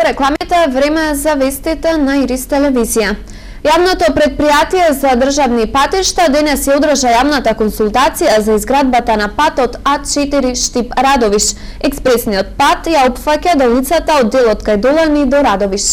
рекламите, време за вестите на Ирис телевизија. Јавното предпријатие за државни патишта денес ја одржа јавната консултација за изградбата на патот А4 Штип Радовиш. Експресниот пат ја опфаќа делницата од делот кај Долани до Радовиш.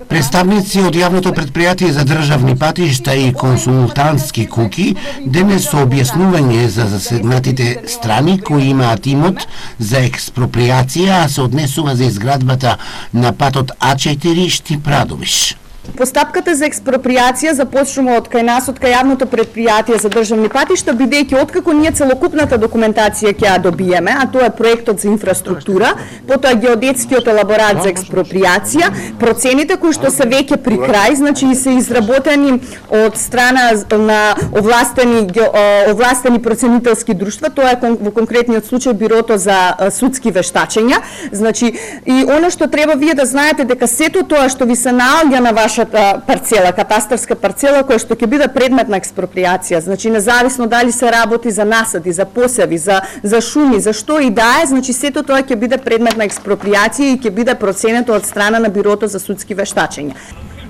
Представници од јавното предпријатие за државни патишта и консултантски куќи денес со објаснување за засегнатите страни кои имаат имот за експроприација, а се однесува за изградбата на патот А4 Штип Радовиш. Постапката за експроприација започнува од кај нас, од кај јавното предпријатие за државни патишта, бидејќи откако ние целокупната документација ќе ја добиеме, а тоа е проектот за инфраструктура, потоа геодетскиот елаборат за експроприација, процените кои што се веќе при крај, значи се изработени од страна на овластени проценителски друштва, тоа е во конкретниот случај Бирото за судски вештачења, значи и она што треба вие да знаете дека сето тоа што ви се наоѓа на вашата парцела, катастарска парцела, која што ќе биде предмет на експроприација. Значи, независно дали се работи за насади, за посеви, за шуми, за што и да е, значи сето тоа ќе биде предмет на експроприација и ќе биде проценето од страна на Бирото за судски вештачења.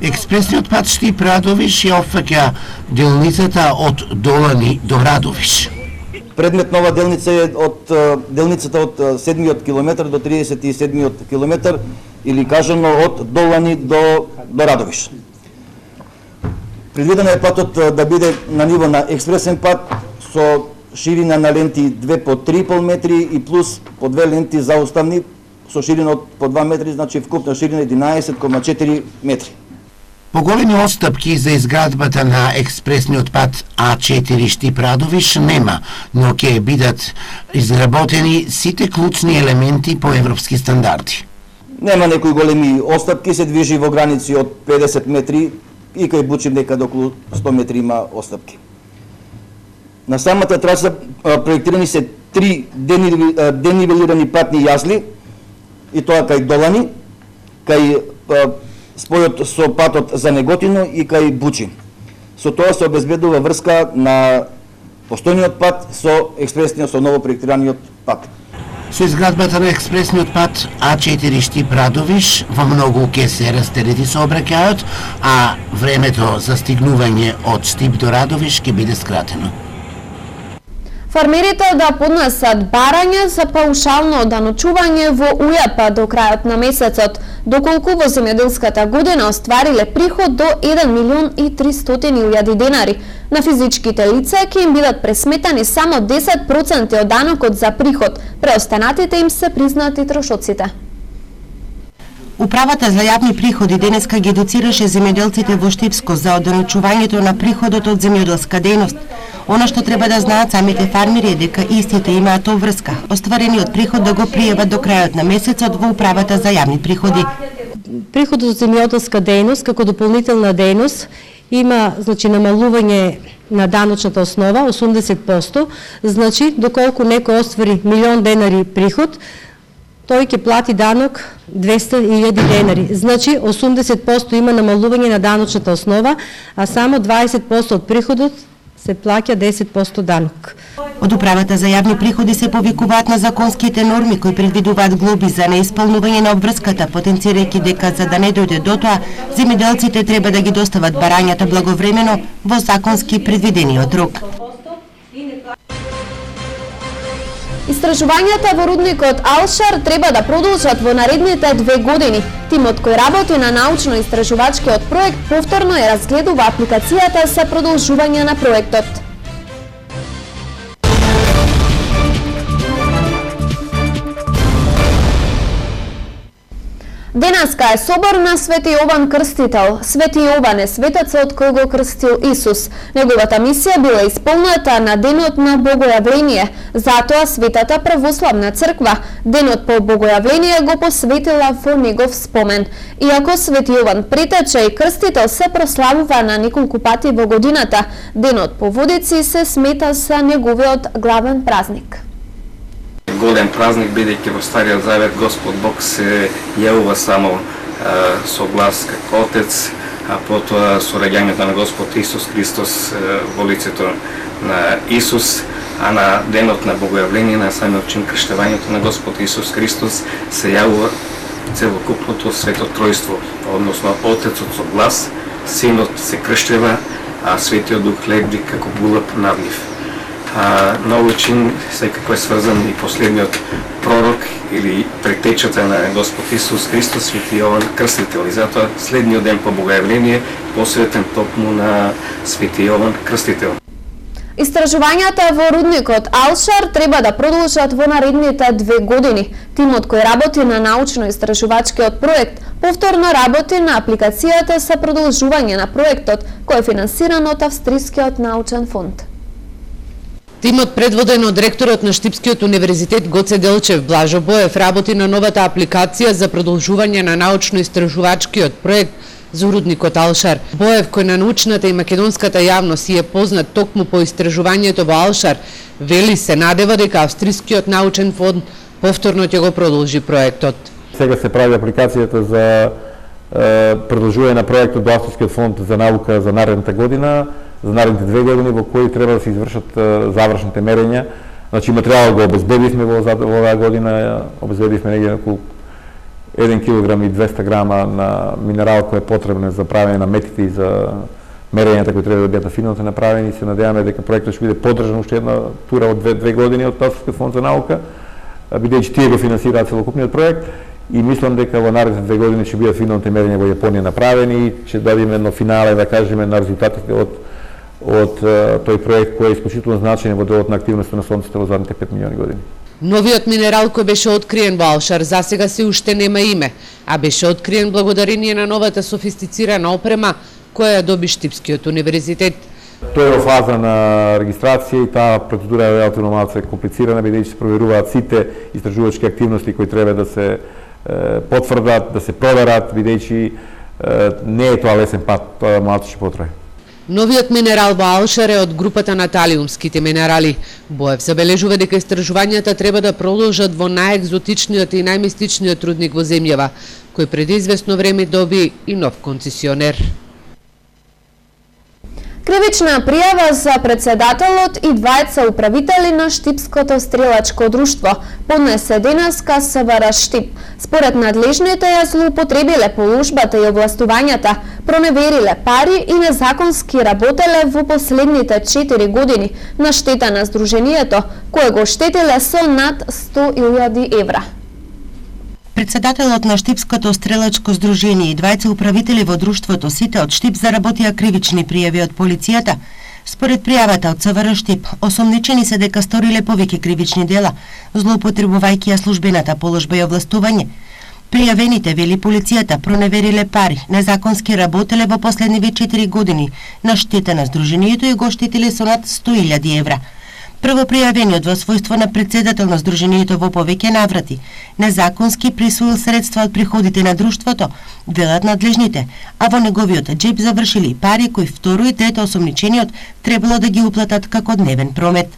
Експресниот пат Штип Радовиш ја опфаќа делницата од Долани до Радовиш. Предмет нова делница е од делницата од 7-миот километар до 37-миот километар, или кажано од Долани до Радовиш. Предвидено е патот да биде на ниво на експресен пат со ширина на ленти 2 по 3,5 метри и плюс по 2 ленти зауставни со ширина од по 2 метри, значи вкупна ширина 11,4 метри. Поголеми отстапки за изградбата на експресниот пат А4 Штип Радовиш нема, но ќе бидат изработени сите клучни елементи по европски стандарди. Нема некои големи отстапки, се движи во граници од 50 метри и кај Бучим некаде околу 100 метри има отстапки. На самата траса проектирани се 3 денивелирани патни јазли, и тоа кај Долани, кај спојот со патот за Неготино и кај Бучим. Со тоа се обезбедува врска на постојниот пат со експресниот, со ново проектираниот пат. Со изградбата на експресниот пат А4 Штип Радовиш во многу ќе се растерети сообраќајот, а времето за стигнување од Штип до Радовиш ќе биде скратено. Фармерите да поднесат барање за паушално даночување во УЈП до крајот на месецот, доколку во земјоделската година оствариле приход до 1.300.000 денари. На физичките лица ќе им бидат пресметани само 10% од данокот за приход, преостанатите им се признати трошоците. Управата за јавни приходи денеска ги едуцираше земјоделците во Штипско за оданочувањето на приходот од земјоделска дејност. Она што треба да знаат самите фармери е дека истите имаат обврска. Остварениот приход да го пријават до крајот на месецот во Управата за јавни приходи. Приходот од земјоделска дејност како дополнителна дејност има намалување на даночната основа 80%, значи доколку некој оствари 1.000.000 денари приход, тој ќе плати данок 200.000 денари. Значи 80% има намалување на даночната основа, а само 20% од приходот се плаќа 10% данок. Од Управата за јавни приходи се повикуваат на законските норми кои предвидуваат глоби за неисполнување на обврската, потенцирајќи дека за да не дојде до тоа, земјоделците треба да ги достават барањата благовремено во законски предвидениот рок. Истражувањата во рудникот Алшар треба да продолжат во наредните 2 години. Тимот кој работи на научно-истражувачкиот проект повторно ја разгледува апликацијата за продолжување на проектот. Денеска е собор на Свети Јован Крстител. Свети Јован е светецот кој го крстил Исус. Неговата мисија била исполнета на денот на Богојавление. Затоа Светата православна црква денот по Богојавление го посветила во негов спомен. Иако Свети Јован Претече и Крстител се прославува на неколку пати во годината, денот по водици се смета за неговиот главен празник. Голем празник, бидејќи во Стариот Завет Господ Бог се јавува само со глас како Отец, а потоа со раѓањето на Господ Исус Христос во лицето на Исус, а на денот на Богојавление, на самиот чин крштевањето на Господ Исус Христос се јавува целокупното свето тројство, односно Отецот со глас, Синот се крштева, а Светиот Дух лебди како гулаб надлив. На овој чин секако е сврзан и последниот пророк или претечата на Господ Исус Христос, Свети Јован Крстител. И затоа следниот ден по Богојавление посветен токму на Свети Јован Крстител. Истражувањата во рудникот Алшар треба да продолжат во наредните 2 години. Тимот кој работи на научно-истражувачкиот проект повторно работи на апликацијата за продолжување на проектот, кој е финансиран од Австрискиот научен фонд. Тимот предводен од ректорот на Штипскиот универзитет Гоце Делчев Блажо Боев работи на новата апликација за продолжување на научно-истражувачкиот проект за рудникот Алшар. Боев, кој на научната и македонската јавност е познат токму по истражувањето во Алшар, вели се надева дека Австрискиот научен фонд повторно ќе го продолжи проектот. Сега се прави апликацијата за продолжување на проектот до Австрискиот фонд за наука за наредната година, за наредните 2 години во кои треба да се извршат завршните мерења. Значи материјалот го обезбедивме во оваа година, обезбедивме негде околу 1 килограм и 200 грама на минерал кој е потребен за правење на метите и за мерењата кои треба да бидат финално направени. И се надеваме дека проектот ќе биде поддржан уште една тура од 2 години од Австрискиот фонд за наука, бидејќи тие го финансираат целокупниот проект. И мислам дека во наредните 2 години ќе бидат финалните мерења во Јапонија направени и ќе дадеме едно финале, да кажеме, на резултатите од тој проект кој е исклучително значаен во делот на активноста на Сонцето во задните 5 милиони години. Новиот минерал кој беше откриен во Алшар засега се уште нема име, а беше откриен благодарение на новата софистицирана опрема која ја доби Штипскиот универзитет. Тој е во фаза на регистрација и таа процедура е релативно малку комплицирана, бидејќи се проверуваат сите истражувачки активности кои треба да се потврдат, да се проверат, бидејќи не е тоа лесен пат, тоа малку ќе потрае. Новиот минерал во Алшар е од групата на талиумските минерали. Боев забележува дека истражувањата треба да продолжат во најекзотичниот и најмистичниот рудник во земјава, кој пред известно време доби и нов концесионер. Кривична пријава за председателот и двајца управители на Штипското стрелачко друштво поднесе денеска СВР Штип. Според надлежните ја злоупотребиле положбата и овластувањата, проневериле пари и незаконски работеле во последните 4 години на штета на Сдруженијето, кое го штетиле со над 100.000 евра. Председателот на Штипското стрелачко здружение и двајца управители во друштвото сите од Штип заработија кривични пријави од полицијата. Според пријавата од СВР Штип, осомничени се дека сториле повеќе кривични дела, злоупотребувајќи ја службената положба и овластување. Пријавените, вели полицијата, проневериле пари, незаконски работеле во последниве 4 години на штета на здружението и го штетиле со над 100.000 евра. Првопријавениот во својство на председател на Сдруженијето во повеќе наврати незаконски присвоил средства од приходите на друштвото, велат надлежните, а во неговиот джеб завршили пари кои второ и трето осомничениот требало да ги уплатат како дневен промет.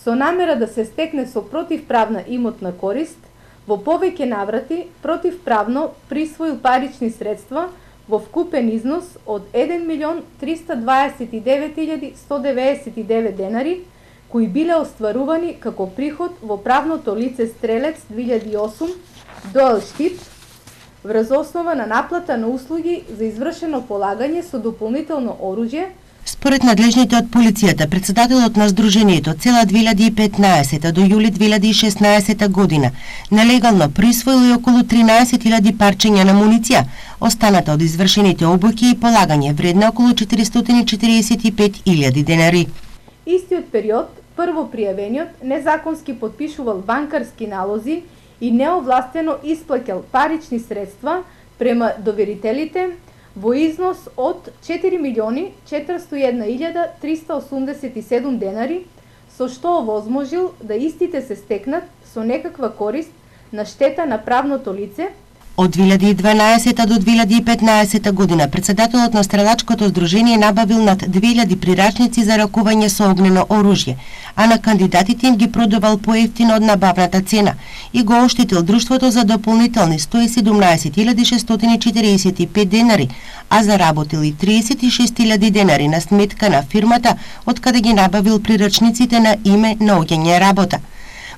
Со намера да се стекне со противправна имотна корист, во повеќе наврати противправно присвоил парични средства во вкупен износ од 1.329.199 денари, кои биле остварувани како приход во правното лице Стрелец 2008 ДОЛ Штип врз основа на наплата на услуги за извршено полагање со дополнително оружје. Според надлежните од полицијата, председателот на Сдруженијето цела 2015 до јули 2016 година нелегално присвоил и околу 13.000 парчиња на муниција, останата од извршените обуки и полагање вредна околу 445.000 денари. Истиот период, прво пријавениот незаконски подпишувал банкарски налози и неовластено исплаќал парични средства према доверителите во износ од 4.401.387 денари, со што овозможил да истите се стекнат со некаква корист на штета на правното лице. Од 2012 до 2015 година председателот на Стрелачкото здружение набавил над 2000 прирачници за ракување со огнено оружје, а на кандидатите им ги продавал поевтино од набавната цена и го оштетил друштвото за дополнителни 117.645 денари, а заработил и 36.000 денари на сметка на фирмата од каде ги набавил прирачниците на име на оѓање работа.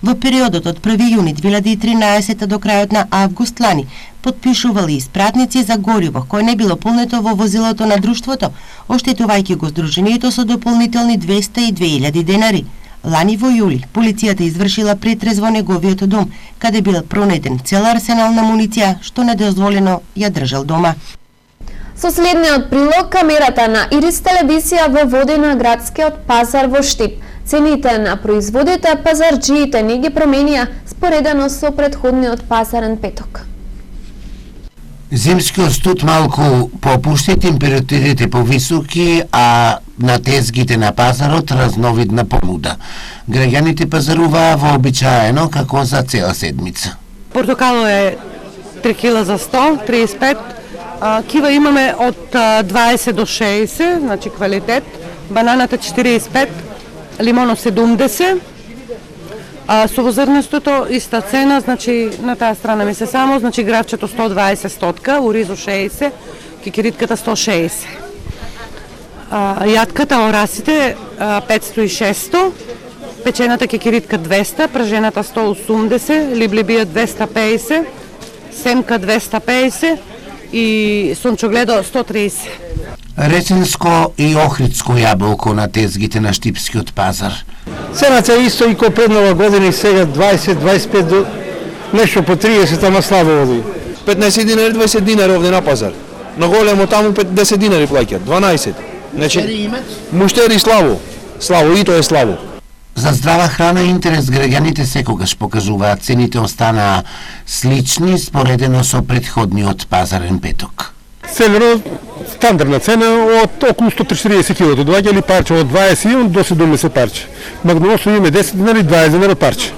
Во периодот од 1 јуни 2013 до крајот на август лани потпишували испратници за гориво кој не било полнето во возилото на друштвото, оштетувајќи го здруженијето со дополнителни 202.000 денари. Лани во јули, полицијата извршила претрез во неговиот дом, каде бил пронеден цел арсенал на муниција, што недозволено ја држал дома. Со следниот прилог, камерата на Ирис телевизија во води на градскиот пазар во Штип. Цените на производите пазарджиите не ги променија споредено со претходниот пазарен петок. Зимскиот студ малку попушти, температурите повисоки, а на тезгите на пазарот разновидна понуда. Граѓаните пазаруваа вообичаено како за цела седмица. Портокало е 3 кила за 100, 35. Кива имаме од 20 до 60, значи квалитет. Бананата 45, лимоно 70. Совозрнестото иста цена, значи на таа страна ми се само, значи гравчето 120 стотка, оризо 60, кикиритката 160. Јатката, орасите 500 и 600, печената кикиритка 200, пражената 180, либлибија 250, семка 250 и сончогледо 130. Ресенско и охридско јаболко на тезгите на Штипскиот пазар. Цената е исто и ко пред нова година и сега 20-25 до нешто по 30, ама слабо води. 15 динари, 20 динари овде на пазар. На големо таму 10 динари плаќаат, 12. Значи, муштери слабо. Слабо, и тоа е слабо. За здрава храна и интерес граѓаните секогаш покажуваат, цените останаа слични споредено со претходниот пазарен петок. Селено стандардна цена од околу 140 кг, доаѓа ли парче од 20 до 70 парче. Магнолосо име 10 динари, 20 динари парче.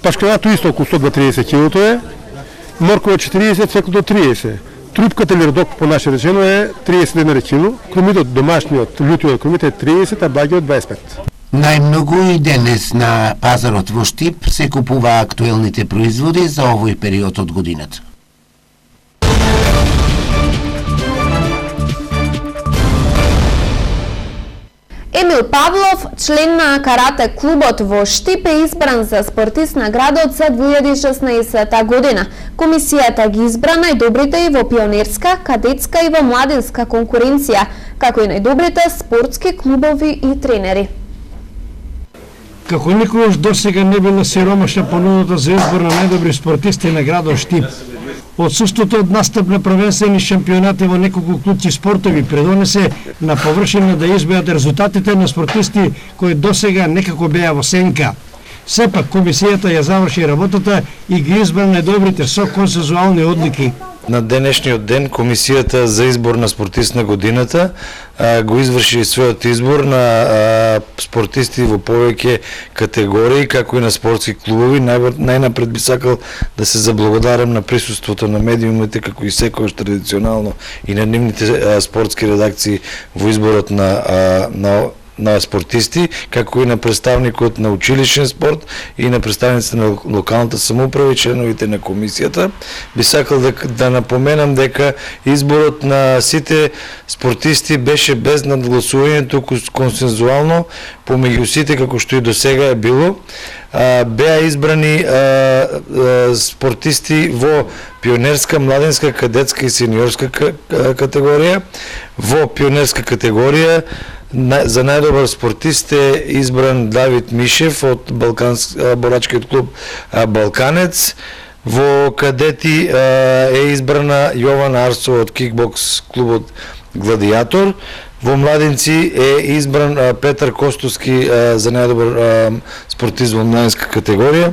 Пашкарато исто околу 130 кг е, моркова 40, цвекло до 30. Трупката или родок по наше речено е 30 динари кило, кромидот домашниот, лутиот кромит е 30, а багиот 25. Најмногу и денес на пазарот во Штип се купува актуелните производи за овој период од годината. Емил Павлов, член на карате клубот во Штип, е избран за спортист на градот за 2016 година. Комисијата ги избра најдобрите и во пионерска, кадетска и во младинска конкуренција, како и најдобрите спортски клубови и тренери. Како никогаш досега не била сиромашна понудата за избор на најдобри спортисти на градот Штип. Отсуството од настап на првенствени шампионати во неколку клубски спортови предонесе на површина да избеат резултатите на спортисти кои досега некако беа во сенка. Сепак комисијата ја заврши работата и ги избра најдобрите со консензуални одлики. На денешниот ден комисијата за избор на спортист на годината го изврши својот избор на спортисти во повеќе категории, како и на спортски клубови. Најнапред би сакал да се заблагодарам на присуството на медиумите, како и секојаш традиционално и на нивните спортски редакции во изборот на спортисти, како и на представникот на училишен спорт и на представниците на локалната самоуправа и членовите на комисијата. Би сакал да напоменам дека изборот на сите спортисти беше без надгласувањето, консензуално помеѓу сите, како што и до сега е било. Беа избрани спортисти во пионерска, младенска, кадетска и сениорска категорија. Во пионерска категорија за најдобар спортист е избран Давид Мишев од борачкиот клуб Балканец. Во кадети е избрана Јована Арсова од кикбокс клубот Гладиатор. Во младинци е избран Петар Костовски за најдобар спортист во младинска категорија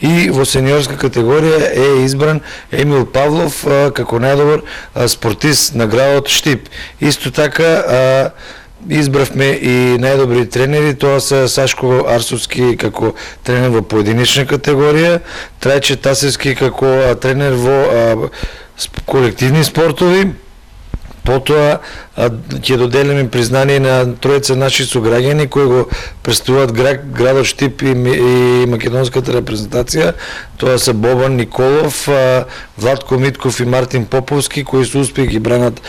и во сениорска категорија е избран Емил Павлов како најдобар спортист на градот Штип. Исто така избравме и најдобри тренери, тоа се Сашко Арсовски како тренер во поединечна категорија, Трајче Тасевски како тренер во колективни спортови. Потоа ќе доделиме признание на тројца наши сограѓани кои го представуваат градот Штип и македонската репрезентација. Тоа се Бобан Николов, Владко Митков и Мартин Поповски, кои се успеа ги бранат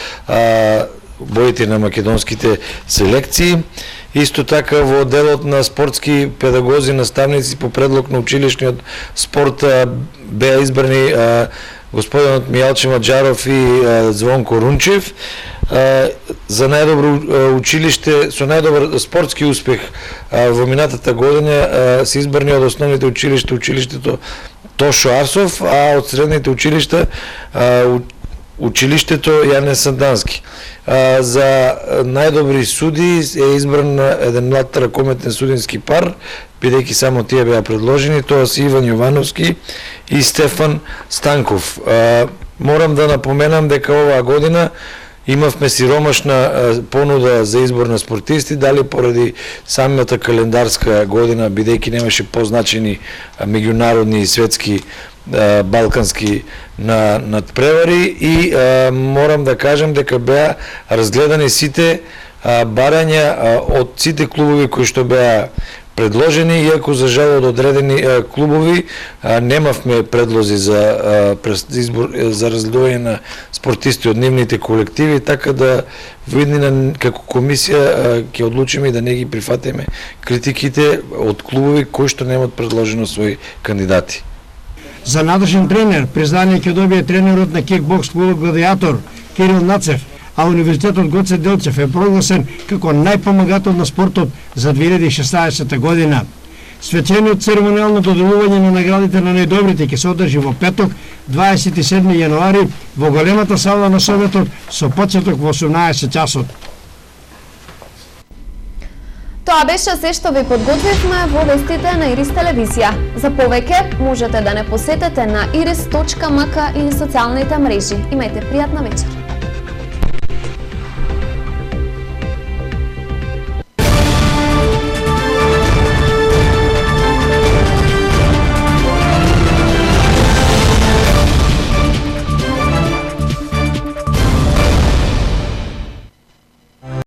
боите на македонските селекции. Исто така во делот на спортски педагози, наставници по предлог на училишниот спорт беа избрани господинот Мијалче Маџаров и Звонко Рунчев. За најдобро училиште, со најдобар спортски успех во минатата година се избрани од основните училишта училиштето Тошо Арсов, а од средните училишта училиштето Јане Сандански. За најдобри суди е избран еден млад ракометен судински пар, бидејќи само тие беа предложени, тоа се Иван Јовановски и Стефан Станков. Морам да напоменам дека оваа година имавме сиромашна понуда за избор на спортисти, дали поради самата календарска година, бидејќи немаше позначени меѓународни и светски балкански надпревари, и морам да кажам дека беа разгледани сите барања од сите клубови кои што беа предложени, иако за жал од одредени клубови немавме предлози за избор, за разгледување на спортисти од нивните колективи, така да во иднина како комисија ќе одлучиме да не ги прифатиме критиките од клубови кои што немаат предложено своји кандидати. За надлежен тренер признание ќе добие тренерот на кикбокс клубот Гладиатор Кирил Нацев, а Универзитетот Гоце Делчев е прогласен како најпомагател на спортот за 2016 година. Свечениот церемонијално доделување на наградите на најдобрите ќе се одржи во петок, 27 јануари, во големата сала на Советот со почеток во 18 часот. Тоа беше се што ви подготвивме во вестите на Ирис телевизија. За повеќе можете да не посетете на iris.mk или социјалните мрежи. Имајте пријатна вечер.